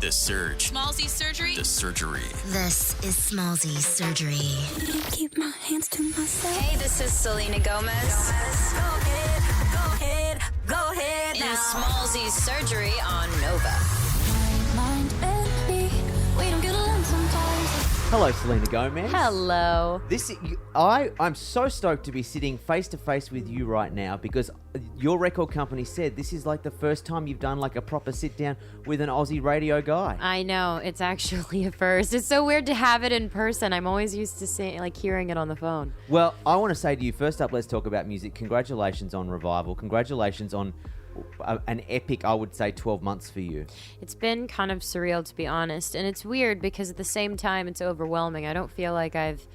The Surge. Smallzy surgery. The surgery. This is Smallzy surgery. Keep my hands to myself. Hey, this is Selena Gomez. Go ahead In now. Smallzy surgery on Nova. Mind and me, we don't get along sometimes. Hello, Selena Gomez. Hello. I'm so stoked to be sitting face to face with you right now because your record company said this is like the first time you've done like a proper sit down with an Aussie radio guy. I know, it's actually a first. It's so weird to have it in person. I'm always used to hearing it on the phone. Well, I want to say to you, first up, let's talk about music. Congratulations on Revival. Congratulations on an epic, I would say, 12 months for you. It's been kind of surreal, to be honest, and it's weird because at the same time it's overwhelming. I don't feel like I've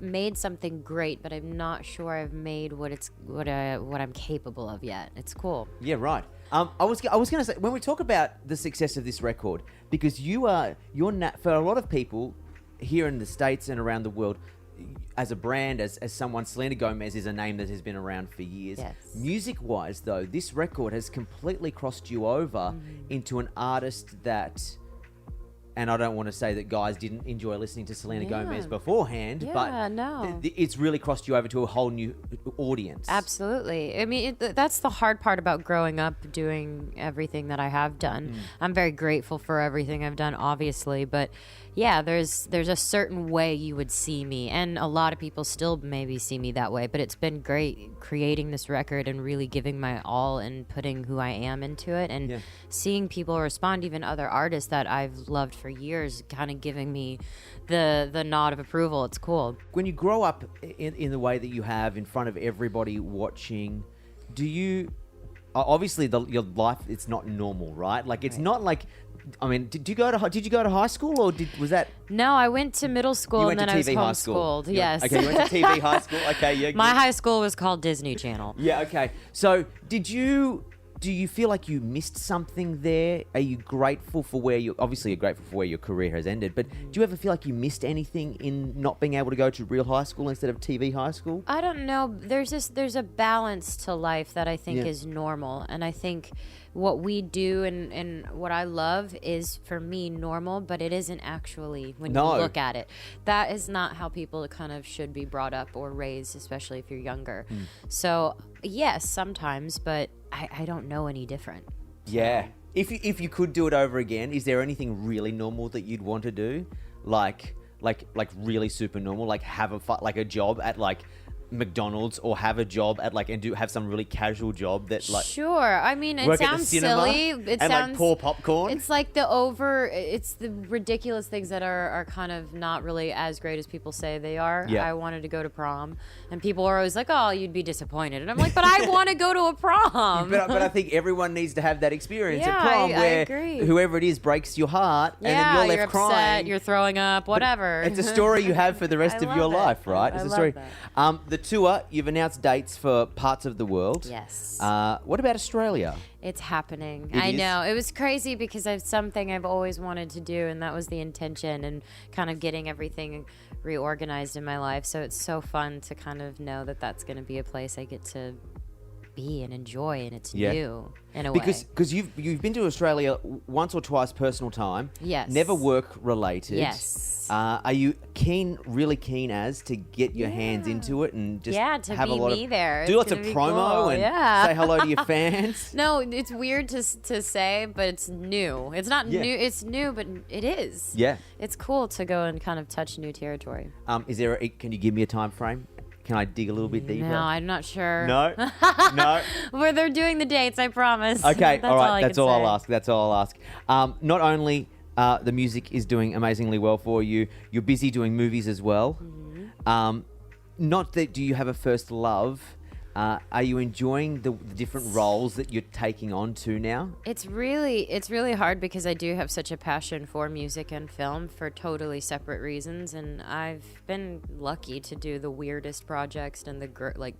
made something great, but I'm not sure I've made what I'm capable of yet. It's cool. Yeah, right. I was going to say, when we talk about the success of this record, because you're for a lot of people here in the States and around the world, as a brand, as someone, Selena Gomez is a name that has been around for years. Yes. Music-wise, though, this record has completely crossed you over into an artist that, and I don't want to say that guys didn't enjoy listening to Selena Gomez beforehand, but no. It's really crossed you over to a whole new audience. Absolutely. I mean, that's the hard part about growing up doing everything that I have done. I'm very grateful for everything I've done, obviously, but yeah, there's a certain way you would see me, and a lot of people still maybe see me that way, but it's been great creating this record and really giving my all and putting who I am into it, and seeing people respond, even other artists that I've loved for years, kind of giving me the nod of approval. It's cool. When you grow up in the way that you have, in front of everybody watching, do you... Obviously, your life, it's not normal, right? Like, it's not like... I mean, did you go to high school, or was that... No, I went to middle school and then I was homeschooled. Yes. Okay, you went to TV high school. Okay, yeah. My high school was called Disney Channel. Yeah, okay. So, do you feel like you missed something there? Are you grateful for obviously you're grateful for where your career has ended, but do you ever feel like you missed anything in not being able to go to real high school instead of TV high school? I don't know. There's a balance to life that I think is normal, and I think what we do and what I love is, for me, normal, but it isn't actually when you look at it. That is not how people kind of should be brought up or raised, especially if you're younger. So, yes, sometimes, but I don't know any different. Yeah. If you could do it over again, is there anything really normal that you'd want to do? Like really super normal, like have a job at like McDonald's, or have a job at have some really casual job that like... Sure. I mean, it work at the sounds cinema silly. It and sounds... like pour popcorn. It's like it's the ridiculous things that are kind of not really as great as people say they are. Yeah. I wanted to go to prom, and people are always like, oh, you'd be disappointed. And I'm like, but I want to go to a prom. But I think everyone needs to have that experience Yeah, at prom I where agree. whover it is breaks your heart, and then you're left upset, crying. you're throwing up, whatever. It's a story you have for the rest I of love your it. life, right? It's I a love story. that. The tour, you've announced dates for parts of the world. Yes. What about Australia? It's happening. It I is? know. It was crazy because it's something I've always wanted to do, and that was the intention, and kind of getting everything reorganized in my life. So it's so fun to kind of know that that's going to be a place I get to be and enjoy, and it's new in a way. Because you've been to Australia once or twice, personal time. Yes. Never work related. Yes. Are you really keen to get your hands into it and just to have be a lot me of there? do It's lots of gonna be promo cool. and say hello to your fans? No, it's weird to say, but it's new. It's not new. It's new, but it is. Yeah. It's cool to go and kind of touch new territory. Can you give me a time frame? Can I dig a little bit deeper? No, I'm not sure. No? No? Where they're doing the dates, I promise. Okay, That's all right. I That's can all say. I'll ask. That's all I'll ask. Not only the music is doing amazingly well for you, you're busy doing movies as well. Not that do you have a first love? Are you enjoying the different roles that you're taking on to now? It's really hard because I do have such a passion for music and film for totally separate reasons, and I've been lucky to do the weirdest projects and the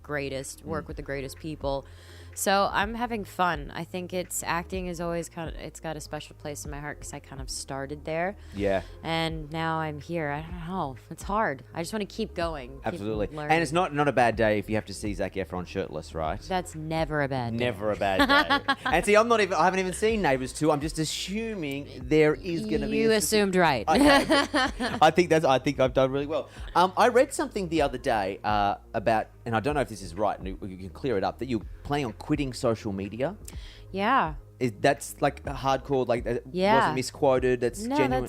greatest work with the greatest people. So I'm having fun. I think acting is always it's got a special place in my heart because I kind of started there. Yeah. And now I'm here. I don't know. It's hard. I just want to keep going. Absolutely. Keep learning. And it's not a bad day if you have to see Zac Efron shirtless, right? That's never a bad day. Never a bad day. And see, I haven't even seen Neighbours 2. I'm just assuming there is going to be. You assumed right. Okay. I think I've done really well. I read something the other day about, and I don't know if this is right, and you can clear it up, that you're planning on quitting social media. Yeah. That's like a hardcore, like Yeah. wasn't misquoted. That's No, genuine.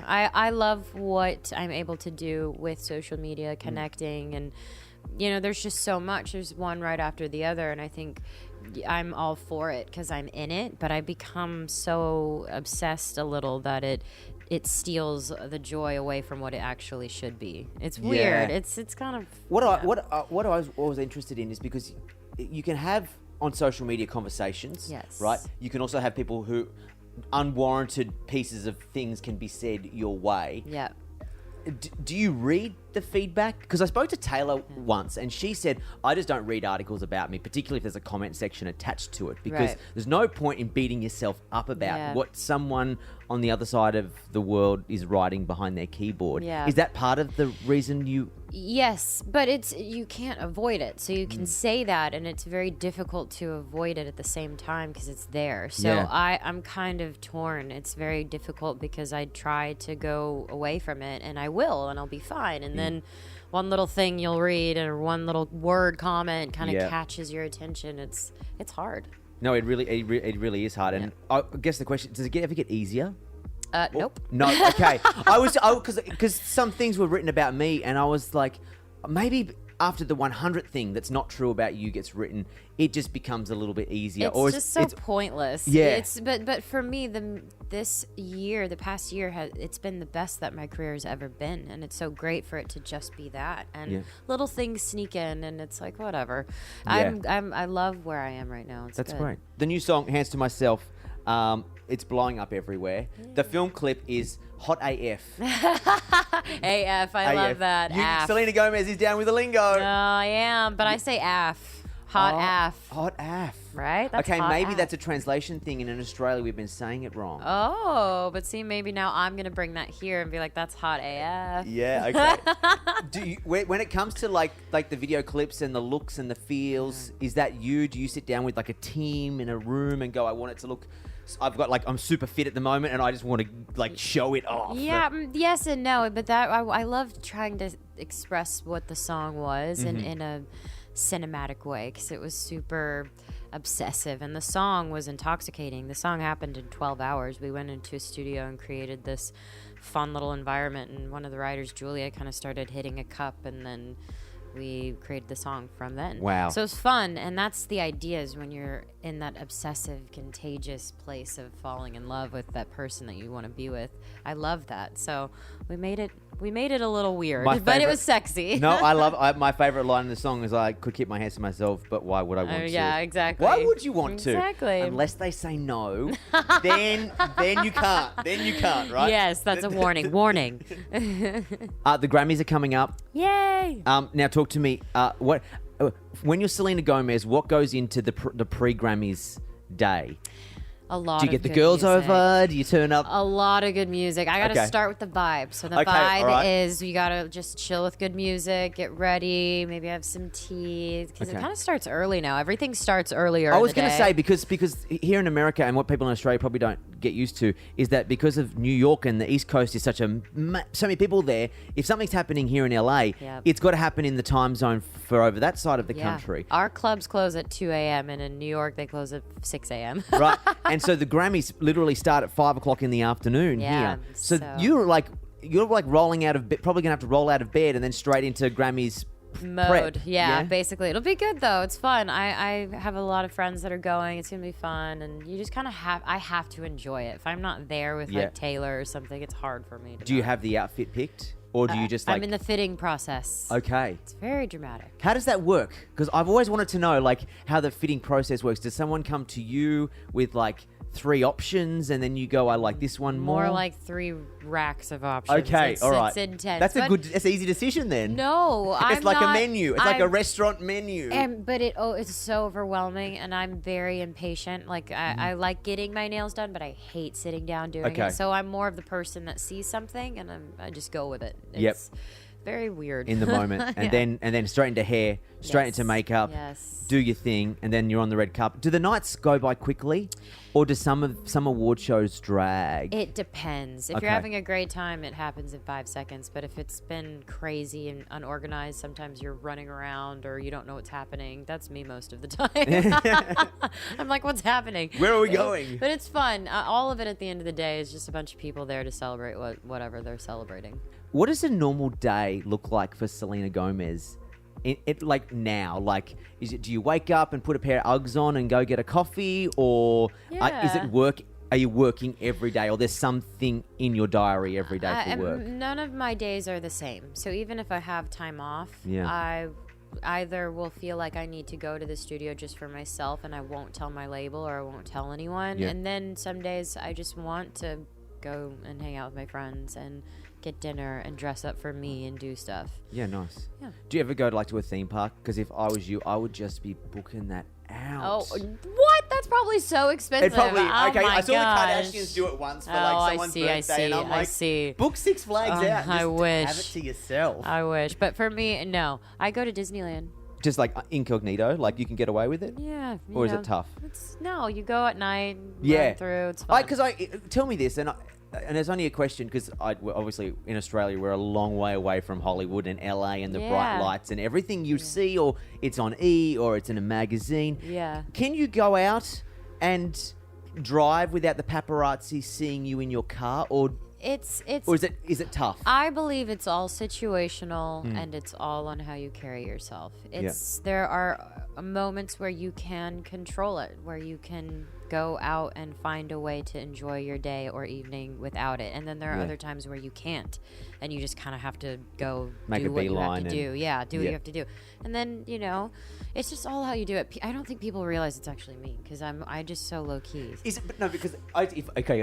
I love what I'm able to do with social media, connecting, and there's just so much. There's one right after the other, and I think I'm all for it because I'm in it. But I become so obsessed a little that it steals the joy away from what it actually should be. It's weird. It's kind of What I was interested in is because you can have on social media conversations, Yes. right? You can also have people who unwarranted pieces of things can be said your way. yeah. Do you read the feedback? Because I spoke to Taylor once, and she said, I just don't read articles about me, particularly if there's a comment section attached to it, because Right. there's no point in beating yourself up about Yeah. what someone on the other side of the world is writing behind their keyboard. Yeah. Is that part of the reason you... Yes, but you can't avoid it. So you can say that, and it's very difficult to avoid it at the same time because it's there. So Yeah. I'm kind of torn. It's very difficult because I try to go away from it, and I will, and I'll be fine. And then one little thing you'll read or one little word comment kind of Yeah. catches your attention. It's hard. No, it really is hard. And I guess the question, does it ever get easier? Nope. No, okay. Because some things were written about me, and I was like, maybe after the 100th thing that's not true about you gets written, it just becomes a little bit easier. It's just so pointless. Yeah. But for me, the past year it's been the best that my career has ever been, and it's so great for it to just be that. And little things sneak in, and it's like whatever. Yeah. I love where I am right now. That's good. great. The new song, Hands to Myself, it's blowing up everywhere. The film clip is hot AF. AF, I love that. AF. Selena Gomez is down with the lingo. I am, but I say AF. Hot AF. Hot AF. Right? That's okay, hot maybe AF. that's a translation thing, and in Australia we've been saying it wrong. Oh, but see, maybe now I'm going to bring that here and be like, that's hot AF. Yeah, okay. Do you, when it comes to like the video clips and the looks and the feels, is that you? Do you sit down with like a team in a room and go, I want it to look... I'm super fit at the moment, and I just want to like show it off. Yeah, yes and no, but I love trying to express what the song was in a cinematic way because it was super obsessive, and the song was intoxicating. The song happened in 12 hours. We went into a studio and created this fun little environment, and one of the writers, Julia, kind of started hitting a cup, and then we created the song from then. Wow. So it's fun, and that's the idea, is when you're in that obsessive, contagious place of falling in love with that person that you want to be with. I love that. So we made it a little weird, but it was sexy. No, my favorite line in the song is, I could keep my hands to myself, but why would I want to? Yeah, exactly. Why would you want to? Exactly. Unless they say no, then you can't. Then you can't, right? Yes, that's a warning. Warning. The Grammys are coming up. Yay! Now talk to me. When you're Selena Gomez, what goes into the pre-Grammys day? A lot. Do you get of the good girls music. over? Do you turn up? A lot of good music. I got to Okay. start with the vibe. So the Okay, vibe all right. is you got to just chill with good music, get ready, maybe have some tea, because it Okay. kind of starts early now. Everything starts earlier. I in was the going to day. say, because here in America, and what people in Australia probably don't get used to, is that because of New York and the East Coast is so many people there, if something's happening here in LA, Yep. it's got to happen in the time zone for over that side of the country. Our clubs close at 2 a.m. and in New York they close at 6 a.m. Right? And so the Grammys literally start at 5 o'clock in the afternoon Yeah, here. So, so- you're like rolling out of bed, probably going to have to roll out of bed and then straight into Grammys Mode. prep. Yeah, basically. It'll be good though. It's fun. I have a lot of friends that are going. It's going to be fun, and you just kind of I have to enjoy it. If I'm not there with Yeah. like Taylor or something, it's hard for me to Do you not. have the outfit picked? Or do you just like... I'm in the fitting process. Okay. It's very dramatic. How does that work? Because I've always wanted to know, like, how the fitting process works. Does someone come to you with, like, 3 options and then you go, I like this one more? More like 3 racks of options. Okay, all right. It's intense. That's but an easy decision then. No, It's like a menu. It's like a restaurant menu. But it's so overwhelming, and I'm very impatient. Like I like getting my nails done, but I hate sitting down doing Okay. it. So I'm more of the person that sees something and I just go with it. Yep. It's very weird in the moment, and Yeah. then straight into hair, straight Yes. into makeup, Yes. do your thing, and then you're on the red carpet. Do the nights go by quickly, or do some award shows drag? It depends. If Okay. you're having a great time, it happens in 5 seconds. But if it's been crazy and unorganized, sometimes you're running around or you don't know what's happening. That's me most of the time. I'm like, what's happening? Where are we going? But it's fun. All of it at the end of the day is just a bunch of people there to celebrate whatever they're celebrating. What does a normal day look like for Selena Gomez? It like now, like do you wake up and put a pair of Uggs on and go get a coffee, or is Yeah. it work? Are you working every day, or there's something in your diary every day for work? None of my days are the same. So even if I have time off, Yeah. I either will feel like I need to go to the studio just for myself and I won't tell my label or I won't tell anyone. Yeah. And then some days I just want to go and hang out with my friends and get dinner and dress up for me and do stuff. Yeah, nice. Yeah. Do you ever go to a theme park? Because if I was you, I would just be booking that out. Oh, what? That's probably so expensive. It probably Oh okay. my I saw gosh. the Kardashians do it once for Oh, like I someone's see, birthday, and I'm I like, see. book Six Flags out. And I just wish. have it to yourself. I wish. But for me, no. I go to Disneyland. Just like incognito, like you can get away with it. Yeah. Or is you it know, tough? No, you go at night, Yeah. run through. It's fun. Because tell me this, and it's only a question because obviously in Australia we're a long way away from Hollywood and LA and the bright Yeah. lights and everything you see, or it's on E or it's in a magazine. Yeah. Can you go out and drive without the paparazzi seeing you in your car, or It's is it tough? I believe it's all situational and it's all on how you carry yourself. There are moments where you can control it, where you can go out and find a way to enjoy your day or evening without it. And then there are Yeah. other times where you can't and you just kind of have to go Make do a what you have beeline to and- do. Yeah, do what Yeah. you have to do. And then, it's just all how you do it. I don't think people realize it's actually me because I just so low key. Is it? But no, because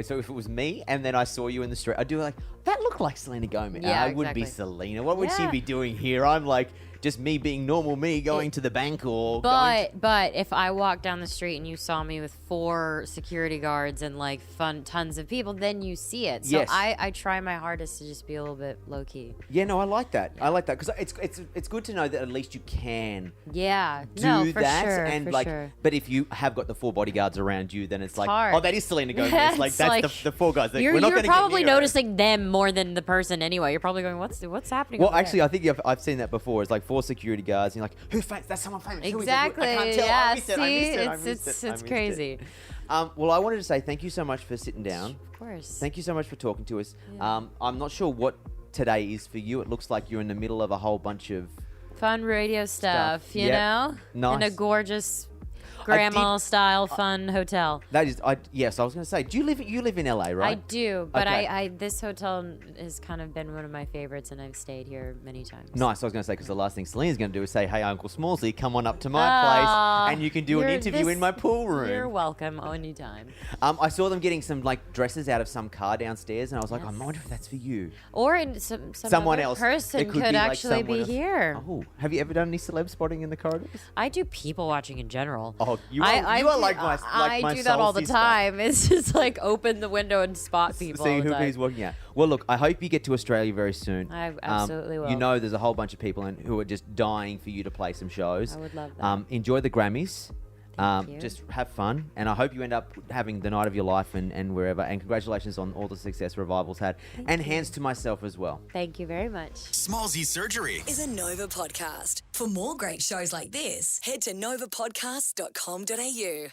so if it was me and then I saw you in the street, I'd do like that. Looked like Selena Gomez. Yeah, I would be exactly. Selena. What would she Yeah. be doing here? I'm like just me being normal me going to the bank or going But if I walked down the street and you saw me with 4 security guards and like tons of people, then you see it. So Yes. I try my hardest to just be a little bit low key. Yeah, no, I like that. I like that because it's good to know that at least you can Yeah, do no, for that. sure, And for like, sure. but if you have got the 4 bodyguards around you, then it's like, hard. oh, that is Selena Gomez. Yeah, like it's that's like, the 4 guys. Like, You're, we're not you're gonna probably get near her. noticing them more than the person anyway. You're probably going, what's happening? Well, over actually, there? I think I've seen that before. It's like 4 security guards, and you're like, who famous? That's someone famous. Who is it? Exactly. I can't tell. Yeah. I missed it. I See, missed it. I it's missed it's it. I it's missed crazy. it. Well, I wanted to say thank you so much for sitting down. Of course. Thank you so much for talking to us. Yeah. I'm not sure what today is for you. It looks like you're in the middle of a whole bunch of. Fun radio stuff, you Yep. know? Nice. In a gorgeous grandma-style fun hotel. That is, yes, I was going to say, you live in LA, right? I do, but Okay. this hotel has kind of been one of my favorites, and I've stayed here many times. Nice. I was going to say, because the last thing Selena's going to do is say, hey, Uncle Smallzy, come on up to my Aw, place and you can do an interview in my pool room. You're welcome anytime. I saw them getting some like dresses out of some car downstairs, and I was like, I Yes. wonder if that's for you. Or in Someone other else. person It could be, like, actually someone be else. here. Oh, have you ever done any celeb spotting in the corridors? I do people watching in general. Oh, you are like my I do that soul all the sister. time. It's just like open the window and spot people. See all the time. who's working out. Well, look, I hope you get to Australia very soon. I absolutely will. You know, there's a whole bunch of people who are just dying for you to play some shows. I would love that. Enjoy the Grammys. Thank you. Just have fun, and I hope you end up having the night of your life and wherever. And congratulations on all the success Revival's had, and hands to myself as well. Thank you very much. Smallzy Surgery is a Nova podcast. For more great shows like this, head to novapodcast.com.au.